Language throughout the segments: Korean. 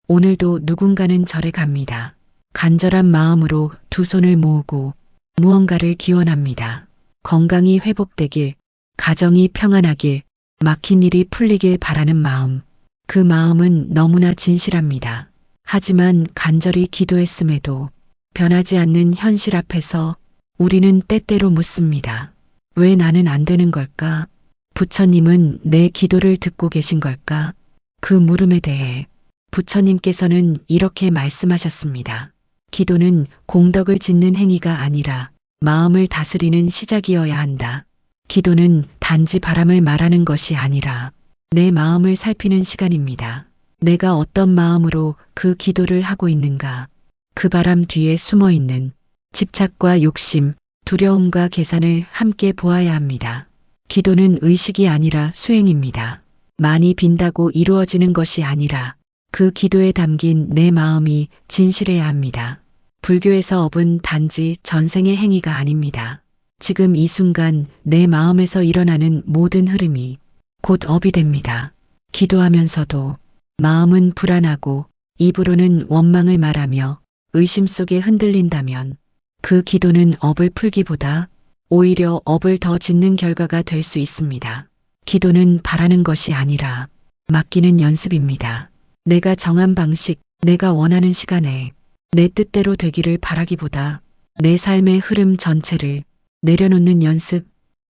오늘도 누군가는 절에 갑니다. 간절한 마음으로 두 손을 모으고 무언가를 기원합니다. 건강이 회복되길, 가정이 평안하길, 막힌 일이 풀리길 바라는 마음. 그 마음은 너무나 진실합니다. 하지만 간절히 기도했음에도 변하지 않는 현실 앞에서 우리는 때때로 묻습니다. 왜 나는 안 되는 걸까? 부처님은 내 기도를 듣고 계신 걸까? 그 물음에 대해 부처님께서는 이렇게 말씀하셨습니다. 기도는 공덕을 짓는 행위가 아니라 마음을 다스리는 시작이어야 한다. 기도는 단지 바람을 말하는 것이 아니라 내 마음을 살피는 시간입니다. 내가 어떤 마음으로 그 기도를 하고 있는가? 그 바람 뒤에 숨어 있는 집착과 욕심, 두려움과 계산을 함께 보아야 합니다. 기도는 의식이 아니라 수행입니다. 많이 빈다고 이루어지는 것이 아니라 그 기도에 담긴 내 마음이 진실해야 합니다. 불교에서 업은 단지 전생의 행위가 아닙니다. 지금 이 순간 내 마음에서 일어나는 모든 흐름이 곧 업이 됩니다. 기도하면서도 마음은 불안하고 입으로는 원망을 말하며 의심 속에 흔들린다면 그 기도는 업을 풀기보다 오히려 업을 더 짓는 결과가 될 수 있습니다. 기도는 바라는 것이 아니라 맡기는 연습입니다. 내가 정한 방식, 내가 원하는 시간에 내 뜻대로 되기를 바라기보다 내 삶의 흐름 전체를 내려놓는 연습,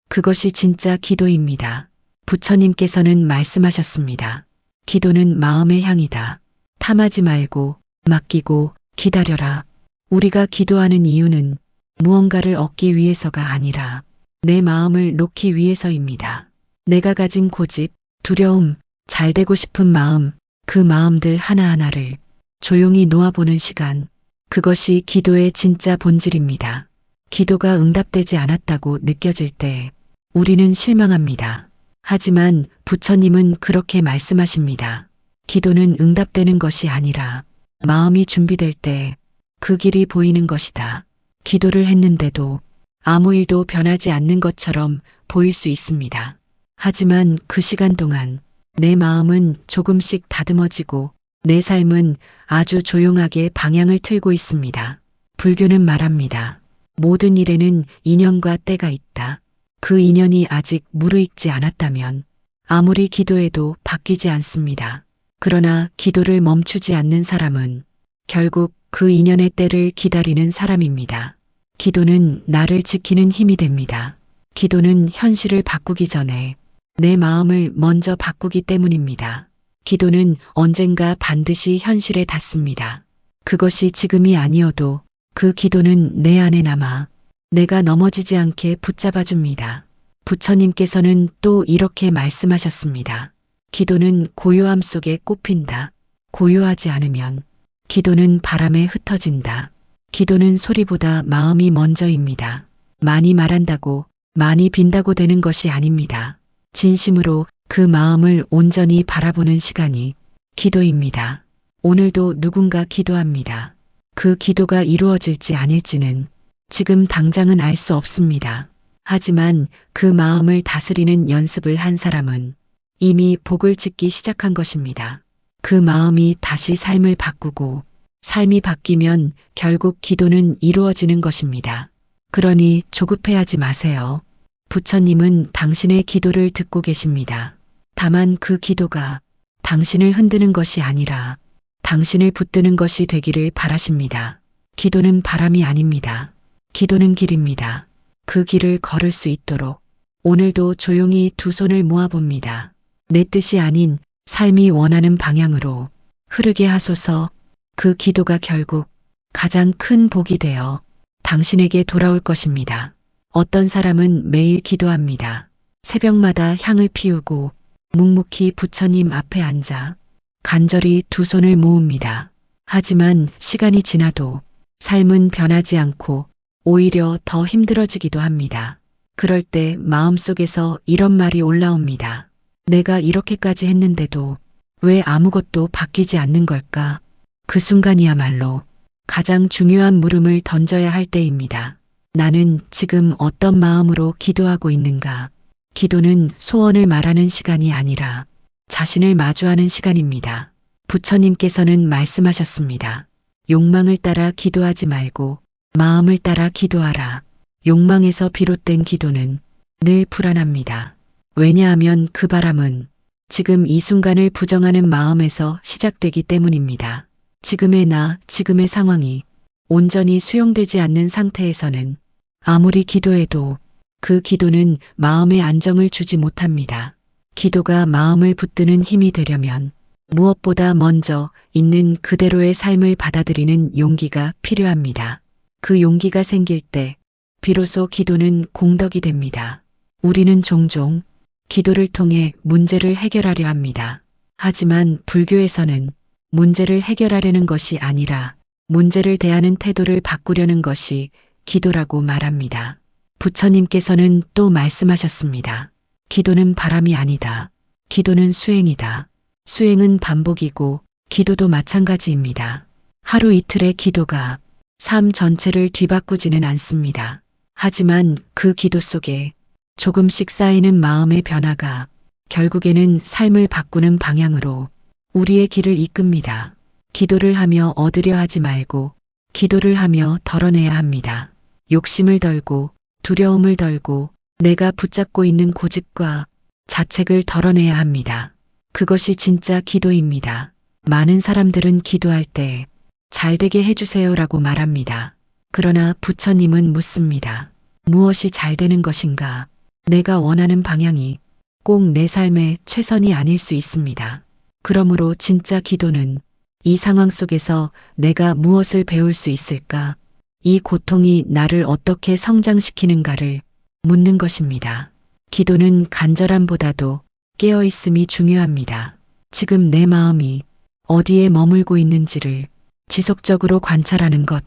그것이 진짜 기도입니다. 부처님께서는 말씀하셨습니다. 기도는 마음의 향이다. 탐하지 말고 맡기고 기다려라. 우리가 기도하는 이유는 무언가를 얻기 위해서가 아니라 내 마음을 놓기 위해서입니다. 내가 가진 고집, 두려움, 잘되고 싶은 마음, 그 마음들 하나하나를 조용히 놓아보는 시간, 그것이 기도의 진짜 본질입니다. 기도가 응답되지 않았다고 느껴질 때 우리는 실망합니다. 하지만 부처님은 그렇게 말씀하십니다. 기도는 응답되는 것이 아니라 마음이 준비될 때 그 길이 보이는 것이다. 기도를 했는데도 아무 일도 변하지 않는 것처럼 보일 수 있습니다. 하지만 그 시간 동안 내 마음은 조금씩 다듬어지고 내 삶은 아주 조용하게 방향을 틀고 있습니다. 불교는 말합니다. 모든 일에는 인연과 때가 있다. 그 인연이 아직 무르익지 않았다면 아무리 기도해도 바뀌지 않습니다. 그러나 기도를 멈추지 않는 사람은 결국 그 인연의 때를 기다리는 사람입니다. 기도는 나를 지키는 힘이 됩니다. 기도는 현실을 바꾸기 전에 내 마음을 먼저 바꾸기 때문입니다. 기도는 언젠가 반드시 현실에 닿습니다. 그것이 지금이 아니어도 그 기도는 내 안에 남아 내가 넘어지지 않게 붙잡아 줍니다. 부처님께서는 또 이렇게 말씀하셨습니다. 기도는 고요함 속에 꽃핀다. 고요하지 않으면 기도는 바람에 흩어진다. 기도는 소리보다 마음이 먼저입니다. 많이 말한다고 많이 빈다고 되는 것이 아닙니다. 진심으로 그 마음을 온전히 바라보는 시간이 기도입니다. 오늘도 누군가 기도합니다. 그 기도가 이루어질지 아닐지는 지금 당장은 알 수 없습니다. 하지만 그 마음을 다스리는 연습을 한 사람은 이미 복을 짓기 시작한 것입니다. 그 마음이 다시 삶을 바꾸고 삶이 바뀌면 결국 기도는 이루어지는 것입니다. 그러니 조급해하지 마세요. 부처님은 당신의 기도를 듣고 계십니다. 다만 그 기도가 당신을 흔드는 것이 아니라 당신을 붙드는 것이 되기를 바라십니다. 기도는 바람이 아닙니다. 기도는 길입니다. 그 길을 걸을 수 있도록 오늘도 조용히 두 손을 모아봅니다. 내 뜻이 아닌 삶이 원하는 방향으로 흐르게 하소서. 그 기도가 결국 가장 큰 복이 되어 당신에게 돌아올 것입니다. 어떤 사람은 매일 기도합니다. 새벽마다 향을 피우고 묵묵히 부처님 앞에 앉아 간절히 두 손을 모읍니다. 하지만 시간이 지나도 삶은 변하지 않고 오히려 더 힘들어지기도 합니다. 그럴 때 마음속에서 이런 말이 올라옵니다. 내가 이렇게까지 했는데도 왜 아무것도 바뀌지 않는 걸까? 그 순간이야말로 가장 중요한 물음을 던져야 할 때입니다. 나는 지금 어떤 마음으로 기도하고 있는가? 기도는 소원을 말하는 시간이 아니라 자신을 마주하는 시간입니다. 부처님께서는 말씀하셨습니다. 욕망을 따라 기도하지 말고 마음을 따라 기도하라. 욕망에서 비롯된 기도는 늘 불안합니다. 왜냐하면 그 바람은 지금 이 순간을 부정하는 마음에서 시작되기 때문입니다. 지금의 나, 지금의 상황이 온전히 수용되지 않는 상태에서는 아무리 기도해도 그 기도는 마음의 안정을 주지 못합니다. 기도가 마음을 붙드는 힘이 되려면 무엇보다 먼저 있는 그대로의 삶을 받아들이는 용기가 필요합니다. 그 용기가 생길 때 비로소 기도는 공덕이 됩니다. 우리는 종종 기도를 통해 문제를 해결하려 합니다. 하지만 불교에서는 문제를 해결하려는 것이 아니라 문제를 대하는 태도를 바꾸려는 것이 기도라고 말합니다. 부처님께서는 또 말씀하셨습니다. 기도는 바람이 아니다. 기도는 수행이다. 수행은 반복이고 기도도 마찬가지입니다. 하루 이틀의 기도가 삶 전체를 뒤바꾸지는 않습니다. 하지만 그 기도 속에 조금씩 쌓이는 마음의 변화가 결국에는 삶을 바꾸는 방향으로 우리의 길을 이끕니다. 기도를 하며 얻으려 하지 말고 기도를 하며 덜어내야 합니다. 욕심을 덜고 두려움을 덜고 내가 붙잡고 있는 고집과 자책을 덜어내야 합니다. 그것이 진짜 기도입니다. 많은 사람들은 기도할 때 잘되게 해주세요라고 말합니다. 그러나 부처님은 묻습니다. 무엇이 잘 되는 것인가? 내가 원하는 방향이 꼭 내 삶의 최선이 아닐 수 있습니다. 그러므로 진짜 기도는 이 상황 속에서 내가 무엇을 배울 수 있을까? 이 고통이 나를 어떻게 성장시키는가를 묻는 것입니다. 기도는 간절함보다도 깨어있음이 중요합니다. 지금 내 마음이 어디에 머물고 있는지를 지속적으로 관찰하는 것,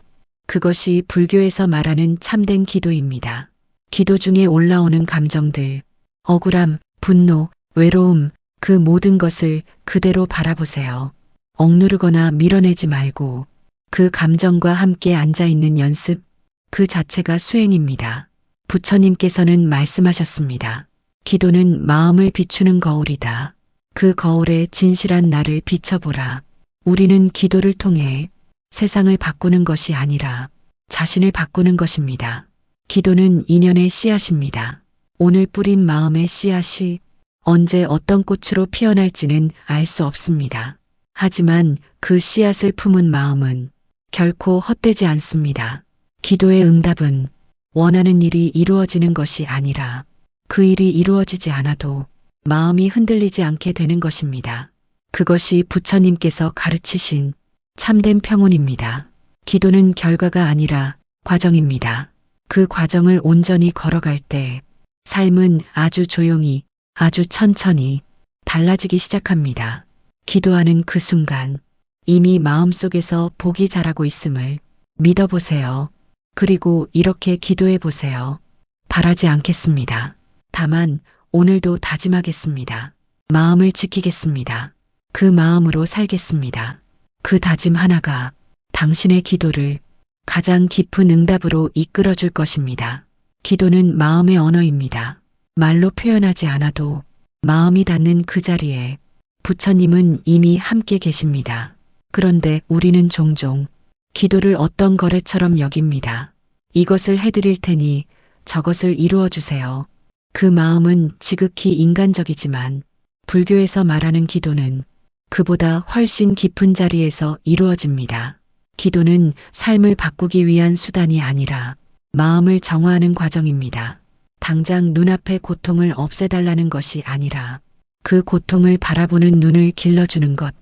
그것이 불교에서 말하는 참된 기도입니다. 기도 중에 올라오는 감정들, 억울함, 분노, 외로움, 그 모든 것을 그대로 바라보세요. 억누르거나 밀어내지 말고 그 감정과 함께 앉아있는 연습, 그 자체가 수행입니다. 부처님께서는 말씀하셨습니다. 기도는 마음을 비추는 거울이다. 그 거울에 진실한 나를 비춰보라. 우리는 기도를 통해 세상을 바꾸는 것이 아니라 자신을 바꾸는 것입니다. 기도는 인연의 씨앗입니다. 오늘 뿌린 마음의 씨앗이 언제 어떤 꽃으로 피어날지는 알 수 없습니다. 하지만 그 씨앗을 품은 마음은 결코 헛되지 않습니다. 기도의 응답은 원하는 일이 이루어지는 것이 아니라 그 일이 이루어지지 않아도 마음이 흔들리지 않게 되는 것입니다. 그것이 부처님께서 가르치신 참된 평온입니다. 기도는 결과가 아니라 과정입니다. 그 과정을 온전히 걸어갈 때 삶은 아주 조용히, 아주 천천히 달라지기 시작합니다. 기도하는 그 순간 이미 마음속에서 복이 자라고 있음을 믿어보세요. 그리고 이렇게 기도해 보세요. 바라지 않겠습니다. 다만 오늘도 다짐하겠습니다. 마음을 지키겠습니다. 그 마음으로 살겠습니다. 그 다짐 하나가 당신의 기도를 가장 깊은 응답으로 이끌어 줄 것입니다. 기도는 마음의 언어입니다. 말로 표현하지 않아도 마음이 닿는 그 자리에 부처님은 이미 함께 계십니다. 그런데 우리는 종종 기도를 어떤 거래처럼 여깁니다. 이것을 해드릴 테니 저것을 이루어 주세요. 그 마음은 지극히 인간적이지만 불교에서 말하는 기도는 그보다 훨씬 깊은 자리에서 이루어집니다. 기도는 삶을 바꾸기 위한 수단이 아니라 마음을 정화하는 과정입니다. 당장 눈앞의 고통을 없애달라는 것이 아니라 그 고통을 바라보는 눈을 길러주는 것,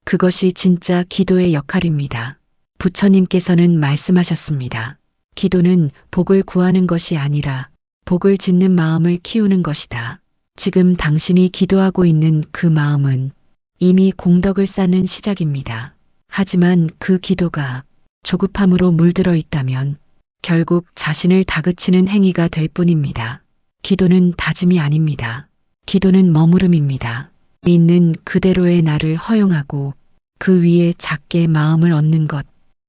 그것이 진짜 기도의 역할입니다. 부처님께서는 말씀하셨습니다. 기도는 복을 구하는 것이 아니라 복을 짓는 마음을 키우는 것이다. 지금 당신이 기도하고 있는 그 마음은 이미 공덕을 쌓는 시작입니다. 하지만 그 기도가 조급함으로 물들어 있다면 결국 자신을 다그치는 행위가 될 뿐입니다. 기도는 다짐이 아닙니다. 기도는 머무름입니다. 있는 그대로의 나를 허용하고 그 위에 작게 마음을 얻는 것,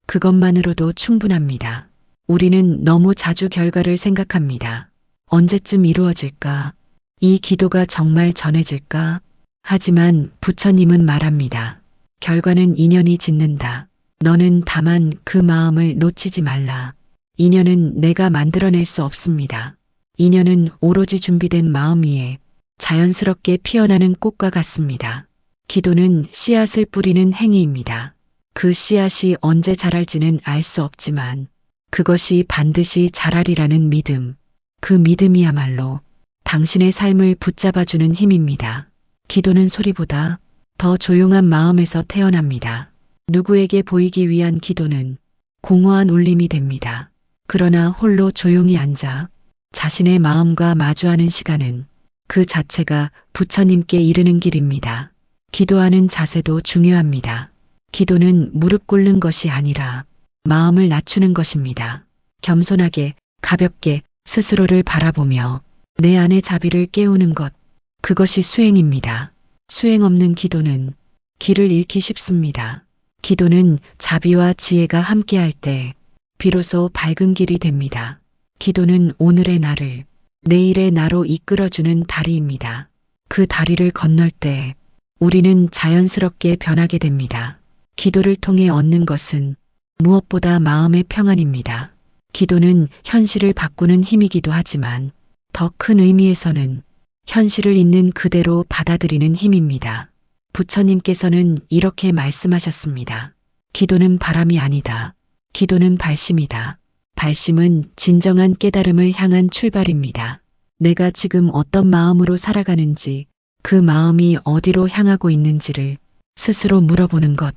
그것만으로도 충분합니다. 우리는 너무 자주 결과를 생각합니다. 언제쯤 이루어질까? 이 기도가 정말 전해질까? 하지만 부처님은 말합니다. 결과는 인연이 짓는다. 너는 다만 그 마음을 놓치지 말라. 인연은 내가 만들어낼 수 없습니다. 인연은 오로지 준비된 마음 위에 자연스럽게 피어나는 꽃과 같습니다. 기도는 씨앗을 뿌리는 행위입니다. 그 씨앗이 언제 자랄지는 알 수 없지만 그것이 반드시 자라리라는 믿음, 그 믿음이야말로 당신의 삶을 붙잡아주는 힘입니다. 기도는 소리보다 더 조용한 마음에서 태어납니다. 누구에게 보이기 위한 기도는 공허한 울림이 됩니다. 그러나 홀로 조용히 앉아 자신의 마음과 마주하는 시간은 그 자체가 부처님께 이르는 길입니다. 기도하는 자세도 중요합니다. 기도는 무릎 꿇는 것이 아니라 마음을 낮추는 것입니다. 겸손하게, 가볍게 스스로를 바라보며 내 안의 자비를 깨우는 것, 그것이 수행입니다. 수행 없는 기도는 길을 잃기 쉽습니다. 기도는 자비와 지혜가 함께할 때 비로소 밝은 길이 됩니다. 기도는 오늘의 나를 내일의 나로 이끌어주는 다리입니다. 그 다리를 건널 때 우리는 자연스럽게 변하게 됩니다. 기도를 통해 얻는 것은 무엇보다 마음의 평안입니다. 기도는 현실을 바꾸는 힘이기도 하지만 더 큰 의미에서는 현실을 있는 그대로 받아들이는 힘입니다. 부처님께서는 이렇게 말씀하셨습니다. 기도는 바람이 아니다. 기도는 발심이다. 발심은 진정한 깨달음을 향한 출발입니다. 내가 지금 어떤 마음으로 살아가는지, 그 마음이 어디로 향하고 있는지를 스스로 물어보는 것,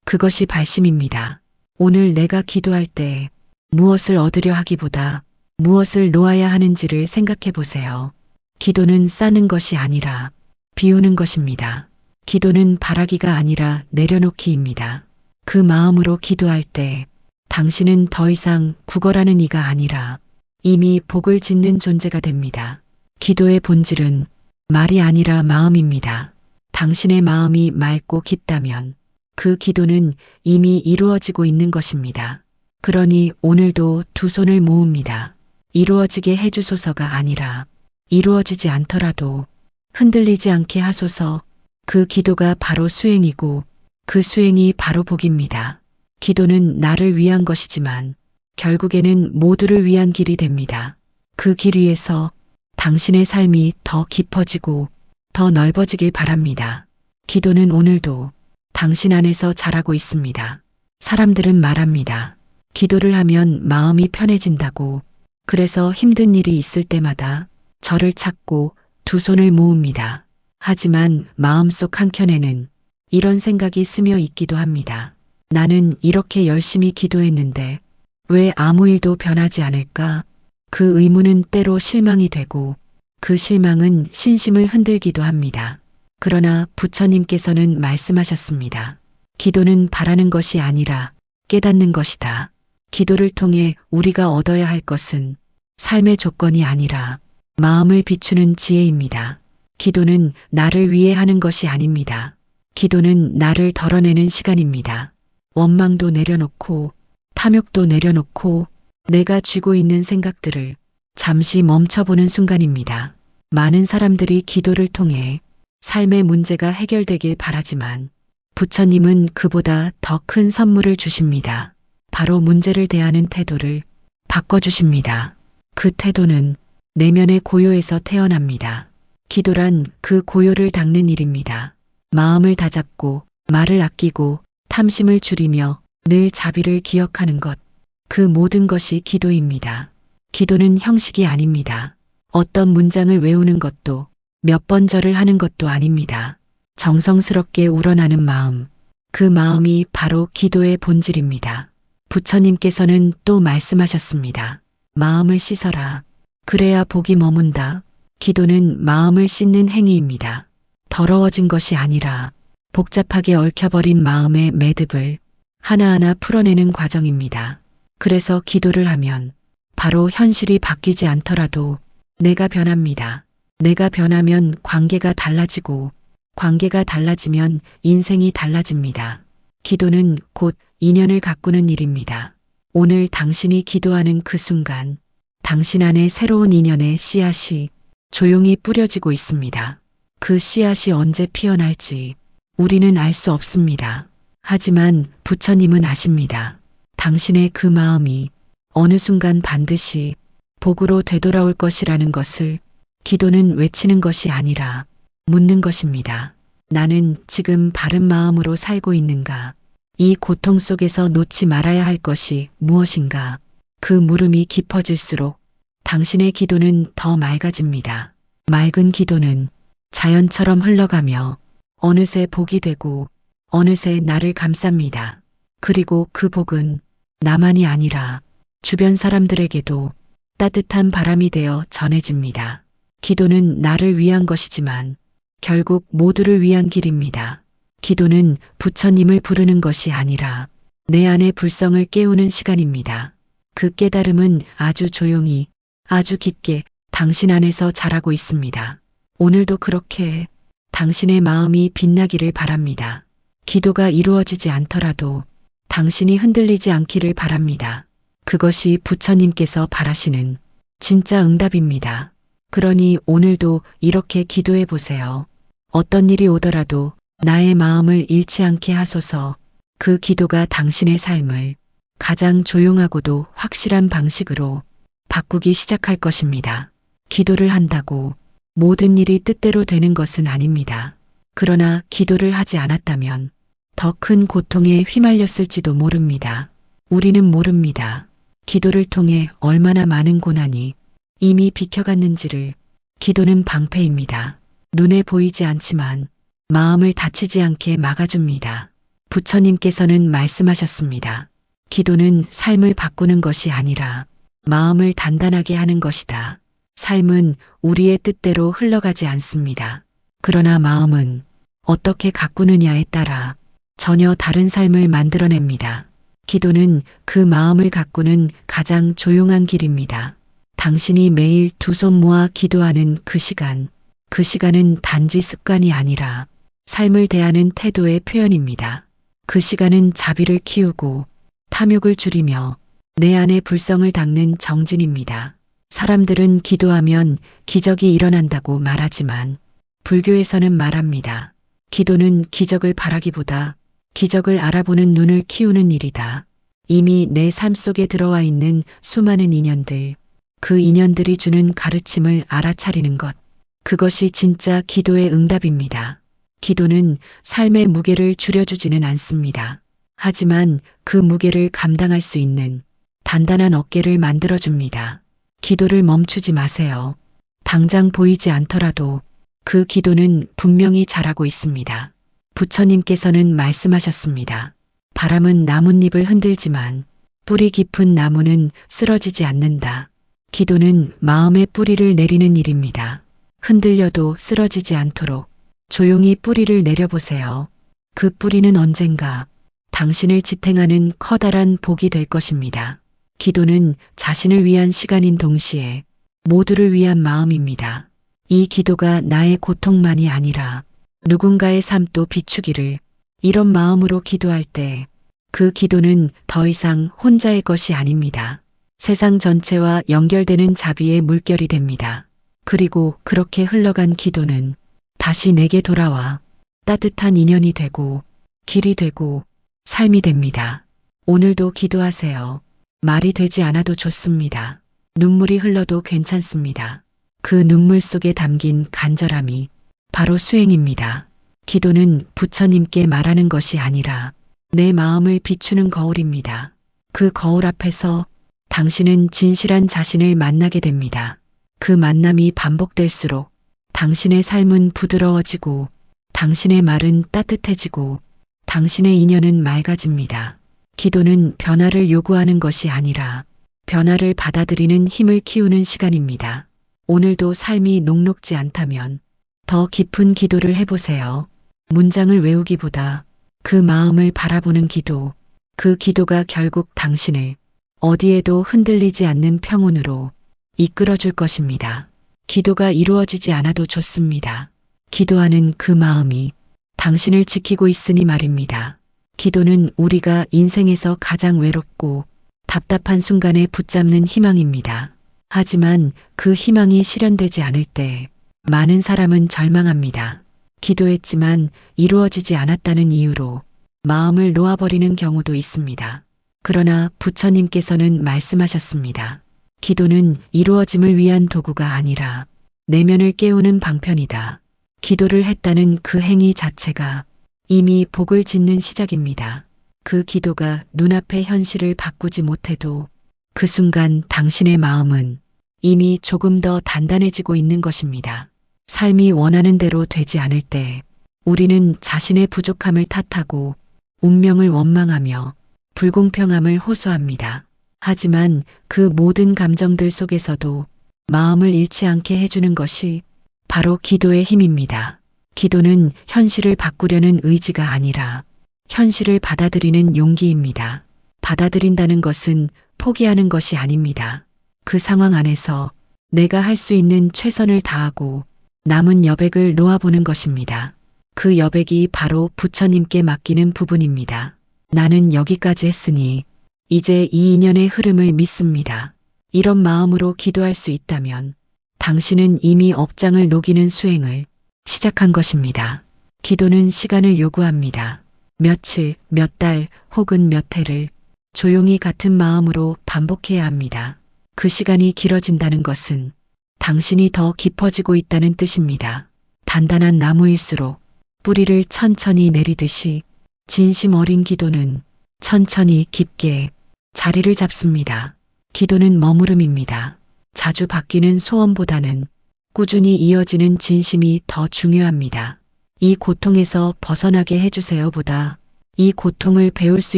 그것이 발심입니다. 오늘 내가 기도할 때 무엇을 얻으려 하기보다 무엇을 놓아야 하는지를 생각해 보세요. 기도는 쌓는 것이 아니라 비우는 것입니다. 기도는 바라기가 아니라 내려놓기입니다. 그 마음으로 기도할 때 당신은 더 이상 구걸하는 이가 아니라 이미 복을 짓는 존재가 됩니다. 기도의 본질은 말이 아니라 마음입니다. 당신의 마음이 맑고 깊다면 그 기도는 이미 이루어지고 있는 것입니다. 그러니 오늘도 두 손을 모읍니다. 이루어지게 해주소서가 아니라 이루어지지 않더라도 흔들리지 않게 하소서. 그 기도가 바로 수행이고 그 수행이 바로 복입니다. 기도는 나를 위한 것이지만 결국에는 모두를 위한 길이 됩니다. 그 길 위에서 당신의 삶이 더 깊어지고 더 넓어지길 바랍니다. 기도는 오늘도 당신 안에서 자라고 있습니다. 사람들은 말합니다. 기도를 하면 마음이 편해진다고. 그래서 힘든 일이 있을 때마다 저를 찾고 두 손을 모읍니다. 하지만 마음속 한켠에는 이런 생각이 스며 있기도 합니다. 나는 이렇게 열심히 기도했는데 왜 아무 일도 변하지 않을까? 그 의문은 때로 실망이 되고 그 실망은 신심을 흔들기도 합니다. 그러나 부처님께서는 말씀하셨습니다. 기도는 바라는 것이 아니라 깨닫는 것이다. 기도를 통해 우리가 얻어야 할 것은 삶의 조건이 아니라 마음을 비추는 지혜입니다. 기도는 나를 위해 하는 것이 아닙니다. 기도는 나를 덜어내는 시간입니다. 원망도 내려놓고 탐욕도 내려놓고 내가 쥐고 있는 생각들을 잠시 멈춰보는 순간입니다. 많은 사람들이 기도를 통해 삶의 문제가 해결되길 바라지만 부처님은 그보다 더 큰 선물을 주십니다. 바로 문제를 대하는 태도를 바꿔주십니다. 그 태도는 내면의 고요에서 태어납니다. 기도란 그 고요를 닦는 일입니다. 마음을 다잡고 말을 아끼고 탐심을 줄이며 늘 자비를 기억하는 것, 그 모든 것이 기도입니다. 기도는 형식이 아닙니다. 어떤 문장을 외우는 것도 몇 번 절을 하는 것도 아닙니다. 정성스럽게 우러나는 마음, 그 마음이 바로 기도의 본질입니다. 부처님께서는 또 말씀하셨습니다. 마음을 씻어라. 그래야 복이 머문다. 기도는 마음을 씻는 행위입니다. 더러워진 것이 아니라 복잡하게 얽혀버린 마음의 매듭을 하나하나 풀어내는 과정입니다. 그래서 기도를 하면 바로 현실이 바뀌지 않더라도 내가 변합니다. 내가 변하면 관계가 달라지고 관계가 달라지면 인생이 달라집니다. 기도는 곧 인연을 가꾸는 일입니다. 오늘 당신이 기도하는 그 순간 당신 안에 새로운 인연의 씨앗이 조용히 뿌려지고 있습니다. 그 씨앗이 언제 피어날지 우리는 알 수 없습니다. 하지만 부처님은 아십니다. 당신의 그 마음이 어느 순간 반드시 복으로 되돌아올 것이라는 것을. 기도는 외치는 것이 아니라 묻는 것입니다. 나는 지금 바른 마음으로 살고 있는가? 이 고통 속에서 놓지 말아야 할 것이 무엇인가? 그 물음이 깊어질수록 당신의 기도는 더 맑아집니다. 맑은 기도는 자연처럼 흘러가며 어느새 복이 되고 어느새 나를 감쌉니다. 그리고 그 복은 나만이 아니라 주변 사람들에게도 따뜻한 바람이 되어 전해집니다. 기도는 나를 위한 것이지만 결국 모두를 위한 길입니다. 기도는 부처님을 부르는 것이 아니라 내 안의 불성을 깨우는 시간입니다. 그 깨달음은 아주 조용히, 아주 깊게 당신 안에서 자라고 있습니다. 오늘도 그렇게 당신의 마음이 빛나기를 바랍니다. 기도가 이루어지지 않더라도 당신이 흔들리지 않기를 바랍니다. 그것이 부처님께서 바라시는 진짜 응답입니다. 그러니 오늘도 이렇게 기도해 보세요. 어떤 일이 오더라도 나의 마음을 잃지 않게 하소서. 그 기도가 당신의 삶을 가장 조용하고도 확실한 방식으로 바꾸기 시작할 것입니다. 기도를 한다고 모든 일이 뜻대로 되는 것은 아닙니다. 그러나 기도를 하지 않았다면 더 큰 고통에 휘말렸을지도 모릅니다. 우리는 모릅니다. 기도를 통해 얼마나 많은 고난이 이미 비켜갔는지를. 기도는 방패입니다. 눈에 보이지 않지만 마음을 다치지 않게 막아줍니다. 부처님께서는 말씀하셨습니다. 기도는 삶을 바꾸는 것이 아니라 마음을 단단하게 하는 것이다. 삶은 우리의 뜻대로 흘러가지 않습니다. 그러나 마음은 어떻게 가꾸느냐에 따라 전혀 다른 삶을 만들어냅니다. 기도는 그 마음을 가꾸는 가장 조용한 길입니다. 당신이 매일 두 손 모아 기도하는 그 시간은 단지 습관이 아니라 삶을 대하는 태도의 표현입니다. 그 시간은 자비를 키우고 탐욕을 줄이며 내 안의 불성을 닦는 정진입니다. 사람들은 기도하면 기적이 일어난다고 말하지만 불교에서는 말합니다. 기도는 기적을 바라기보다 기적을 알아보는 눈을 키우는 일이다. 이미 내 삶 속에 들어와 있는 수많은 인연들, 그 인연들이 주는 가르침을 알아차리는 것. 그것이 진짜 기도의 응답입니다. 기도는 삶의 무게를 줄여주지는 않습니다. 하지만 그 무게를 감당할 수 있는 단단한 어깨를 만들어줍니다. 기도를 멈추지 마세요. 당장 보이지 않더라도 그 기도는 분명히 자라고 있습니다. 부처님께서는 말씀하셨습니다. 바람은 나뭇잎을 흔들지만 뿌리 깊은 나무는 쓰러지지 않는다. 기도는 마음의 뿌리를 내리는 일입니다. 흔들려도 쓰러지지 않도록 조용히 뿌리를 내려보세요. 그 뿌리는 언젠가 당신을 지탱하는 커다란 복이 될 것입니다. 기도는 자신을 위한 시간인 동시에 모두를 위한 마음입니다. 이 기도가 나의 고통만이 아니라 누군가의 삶도 비추기를. 이런 마음으로 기도할 때 그 기도는 더 이상 혼자의 것이 아닙니다. 세상 전체와 연결되는 자비의 물결이 됩니다. 그리고 그렇게 흘러간 기도는 다시 내게 돌아와 따뜻한 인연이 되고 길이 되고 삶이 됩니다. 오늘도 기도하세요. 말이 되지 않아도 좋습니다. 눈물이 흘러도 괜찮습니다. 그 눈물 속에 담긴 간절함이 바로 수행입니다. 기도는 부처님께 말하는 것이 아니라 내 마음을 비추는 거울입니다. 그 거울 앞에서 당신은 진실한 자신을 만나게 됩니다. 그 만남이 반복될수록 당신의 삶은 부드러워지고 당신의 말은 따뜻해지고 당신의 인연은 맑아집니다. 기도는 변화를 요구하는 것이 아니라 변화를 받아들이는 힘을 키우는 시간입니다. 오늘도 삶이 녹록지 않다면 더 깊은 기도를 해보세요. 문장을 외우기보다 그 마음을 바라보는 기도, 그 기도가 결국 당신을 어디에도 흔들리지 않는 평온으로 이끌어줄 것입니다. 기도가 이루어지지 않아도 좋습니다. 기도하는 그 마음이 당신을 지키고 있으니 말입니다. 기도는 우리가 인생에서 가장 외롭고 답답한 순간에 붙잡는 희망입니다. 하지만 그 희망이 실현되지 않을 때 많은 사람은 절망합니다. 기도했지만 이루어지지 않았다는 이유로 마음을 놓아버리는 경우도 있습니다. 그러나 부처님께서는 말씀하셨습니다. 기도는 이루어짐을 위한 도구가 아니라 내면을 깨우는 방편이다. 기도를 했다는 그 행위 자체가 이미 복을 짓는 시작입니다. 그 기도가 눈앞의 현실을 바꾸지 못해도 그 순간 당신의 마음은 이미 조금 더 단단해지고 있는 것입니다. 삶이 원하는 대로 되지 않을 때 우리는 자신의 부족함을 탓하고 운명을 원망하며 불공평함을 호소합니다. 하지만 그 모든 감정들 속에서도 마음을 잃지 않게 해주는 것이 바로 기도의 힘입니다. 기도는 현실을 바꾸려는 의지가 아니라 현실을 받아들이는 용기입니다. 받아들인다는 것은 포기하는 것이 아닙니다. 그 상황 안에서 내가 할 수 있는 최선을 다하고 남은 여백을 놓아보는 것입니다. 그 여백이 바로 부처님께 맡기는 부분입니다. 나는 여기까지 했으니 이제 이 인연의 흐름을 믿습니다. 이런 마음으로 기도할 수 있다면 당신은 이미 업장을 녹이는 수행을 시작한 것입니다. 기도는 시간을 요구합니다. 며칠, 몇 달 혹은 몇 해를 조용히 같은 마음으로 반복해야 합니다. 그 시간이 길어진다는 것은 당신이 더 깊어지고 있다는 뜻입니다. 단단한 나무일수록 뿌리를 천천히 내리듯이 진심 어린 기도는 천천히 깊게 자리를 잡습니다. 기도는 머무름입니다. 자주 바뀌는 소원보다는 꾸준히 이어지는 진심이 더 중요합니다. 이 고통에서 벗어나게 해주세요보다 이 고통을 배울 수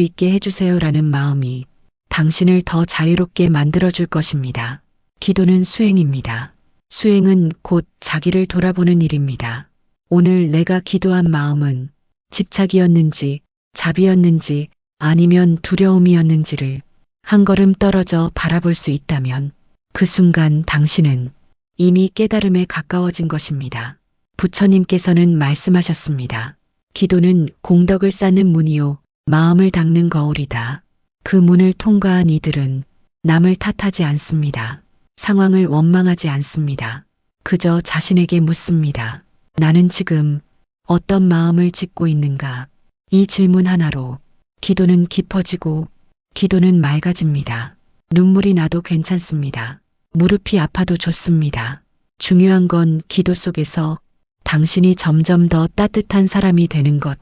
있게 해주세요라는 마음이 당신을 더 자유롭게 만들어줄 것입니다. 기도는 수행입니다. 수행은 곧 자기를 돌아보는 일입니다. 오늘 내가 기도한 마음은 집착이었는지, 자비였는지, 아니면 두려움이었는지를 한 걸음 떨어져 바라볼 수 있다면 그 순간 당신은 이미 깨달음에 가까워진 것입니다. 부처님께서는 말씀하셨습니다. 기도는 공덕을 쌓는 문이요, 마음을 닦는 거울이다. 그 문을 통과한 이들은 남을 탓하지 않습니다. 상황을 원망하지 않습니다. 그저 자신에게 묻습니다. 나는 지금 어떤 마음을 짓고 있는가? 이 질문 하나로 기도는 깊어지고 기도는 맑아집니다. 눈물이 나도 괜찮습니다. 무릎이 아파도 좋습니다. 중요한 건 기도 속에서 당신이 점점 더 따뜻한 사람이 되는 것,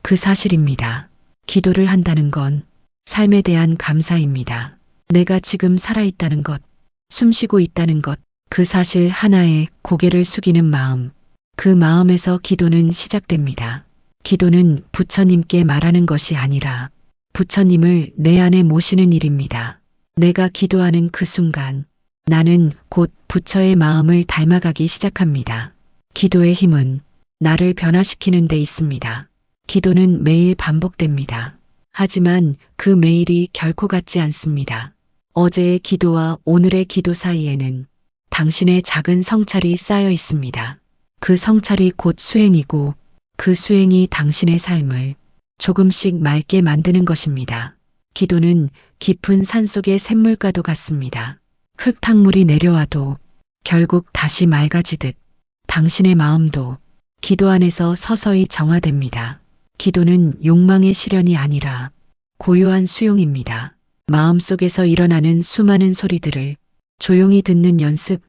그 사실입니다. 기도를 한다는 건 삶에 대한 감사입니다. 내가 지금 살아있다는 것, 숨쉬고 있다는 것, 그 사실 하나에 고개를 숙이는 마음, 그 마음에서 기도는 시작됩니다. 기도는 부처님께 말하는 것이 아니라 부처님을 내 안에 모시는 일입니다. 내가 기도하는 그 순간 나는 곧 부처의 마음을 닮아가기 시작합니다. 기도의 힘은 나를 변화시키는 데 있습니다. 기도는 매일 반복됩니다. 하지만 그 매일이 결코 같지 않습니다. 어제의 기도와 오늘의 기도 사이에는 당신의 작은 성찰이 쌓여 있습니다. 그 성찰이 곧 수행이고 그 수행이 당신의 삶을 조금씩 맑게 만드는 것입니다. 기도는 깊은 산속의 샘물가도 같습니다. 흙탕물이 내려와도 결국 다시 맑아지듯 당신의 마음도 기도 안에서 서서히 정화됩니다. 기도는 욕망의 실현이 아니라 고요한 수용입니다. 마음속에서 일어나는 수많은 소리들을 조용히 듣는 연습,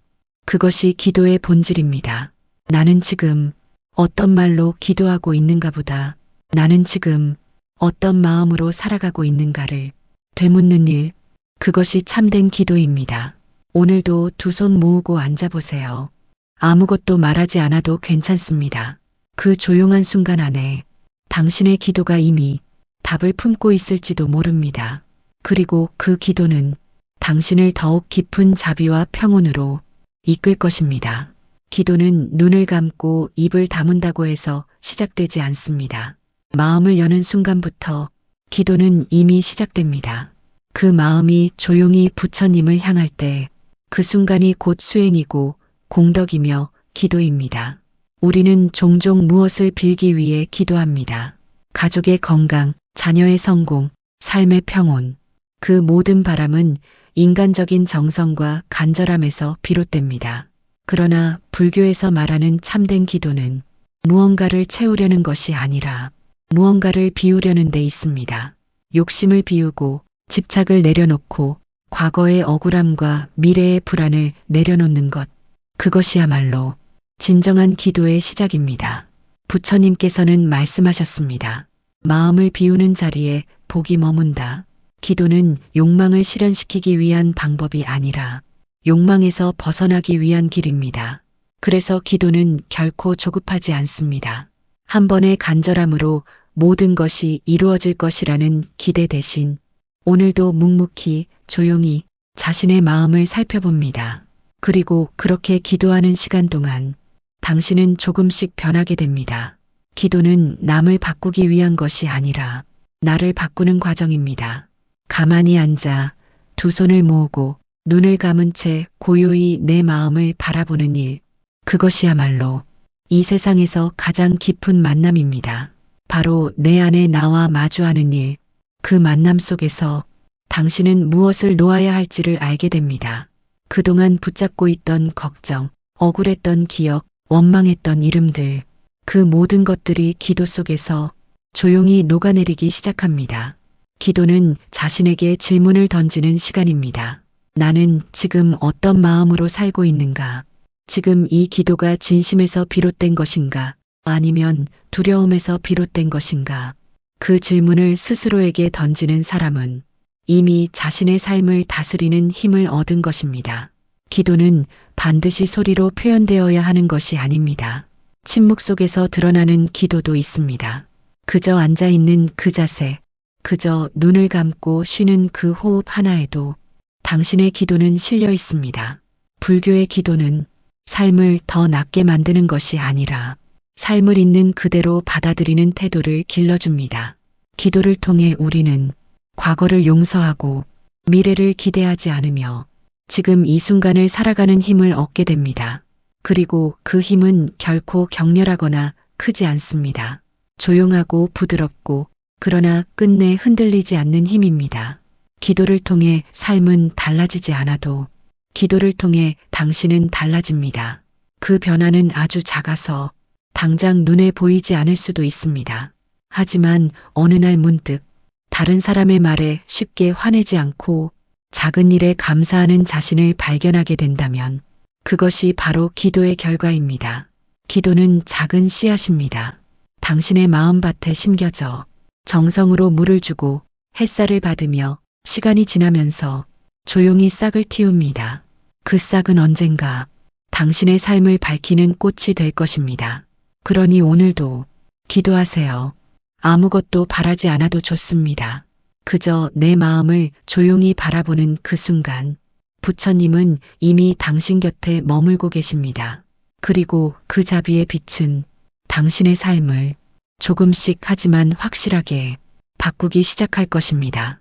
그것이 기도의 본질입니다. 나는 지금 어떤 말로 기도하고 있는가 보다 나는 지금 어떤 마음으로 살아가고 있는가를 되묻는 일, 그것이 참된 기도입니다. 오늘도 두 손 모으고 앉아보세요. 아무것도 말하지 않아도 괜찮습니다. 그 조용한 순간 안에 당신의 기도가 이미 답을 품고 있을지도 모릅니다. 그리고 그 기도는 당신을 더욱 깊은 자비와 평온으로 이끌 것입니다. 기도는 눈을 감고 입을 다문다고 해서 시작되지 않습니다. 마음을 여는 순간부터 기도는 이미 시작됩니다. 그 마음이 조용히 부처님을 향할 때 그 순간이 곧 수행이고 공덕이며 기도입니다. 우리는 종종 무엇을 빌기 위해 기도합니다. 가족의 건강, 자녀의 성공, 삶의 평온. 그 모든 바람은 인간적인 정성과 간절함에서 비롯됩니다. 그러나 불교에서 말하는 참된 기도는 무언가를 채우려는 것이 아니라 무언가를 비우려는 데 있습니다. 욕심을 비우고 집착을 내려놓고 과거의 억울함과 미래의 불안을 내려놓는 것. 그것이야말로 진정한 기도의 시작입니다. 부처님께서는 말씀하셨습니다. 마음을 비우는 자리에 복이 머문다. 기도는 욕망을 실현시키기 위한 방법이 아니라 욕망에서 벗어나기 위한 길입니다. 그래서 기도는 결코 조급하지 않습니다. 한 번의 간절함으로 모든 것이 이루어질 것이라는 기대 대신 오늘도 묵묵히 조용히 자신의 마음을 살펴봅니다. 그리고 그렇게 기도하는 시간 동안 당신은 조금씩 변하게 됩니다. 기도는 남을 바꾸기 위한 것이 아니라 나를 바꾸는 과정입니다. 가만히 앉아 두 손을 모으고 눈을 감은 채 고요히 내 마음을 바라보는 일. 그것이야말로 이 세상에서 가장 깊은 만남입니다. 바로 내 안에 나와 마주하는 일. 그 만남 속에서 당신은 무엇을 놓아야 할지를 알게 됩니다. 그동안 붙잡고 있던 걱정, 억울했던 기억, 원망했던 이름들. 그 모든 것들이 기도 속에서 조용히 녹아내리기 시작합니다. 기도는 자신에게 질문을 던지는 시간입니다. 나는 지금 어떤 마음으로 살고 있는가? 지금 이 기도가 진심에서 비롯된 것인가? 아니면 두려움에서 비롯된 것인가? 그 질문을 스스로에게 던지는 사람은 이미 자신의 삶을 다스리는 힘을 얻은 것입니다. 기도는 반드시 소리로 표현되어야 하는 것이 아닙니다. 침묵 속에서 드러나는 기도도 있습니다. 그저 앉아있는 그 자세, 그저 눈을 감고 쉬는 그 호흡 하나에도 당신의 기도는 실려 있습니다. 불교의 기도는 삶을 더 낫게 만드는 것이 아니라 삶을 있는 그대로 받아들이는 태도를 길러줍니다. 기도를 통해 우리는 과거를 용서하고 미래를 기대하지 않으며 지금 이 순간을 살아가는 힘을 얻게 됩니다. 그리고 그 힘은 결코 격렬하거나 크지 않습니다. 조용하고 부드럽고 그러나 끝내 흔들리지 않는 힘입니다. 기도를 통해 삶은 달라지지 않아도 기도를 통해 당신은 달라집니다. 그 변화는 아주 작아서 당장 눈에 보이지 않을 수도 있습니다. 하지만 어느 날 문득 다른 사람의 말에 쉽게 화내지 않고 작은 일에 감사하는 자신을 발견하게 된다면 그것이 바로 기도의 결과입니다. 기도는 작은 씨앗입니다. 당신의 마음밭에 심겨져 정성으로 물을 주고 햇살을 받으며 시간이 지나면서 조용히 싹을 틔웁니다. 그 싹은 언젠가 당신의 삶을 밝히는 꽃이 될 것입니다. 그러니 오늘도 기도하세요. 아무것도 바라지 않아도 좋습니다. 그저 내 마음을 조용히 바라보는 그 순간 부처님은 이미 당신 곁에 머물고 계십니다. 그리고 그 자비의 빛은 당신의 삶을 조금씩 하지만 확실하게 바꾸기 시작할 것입니다.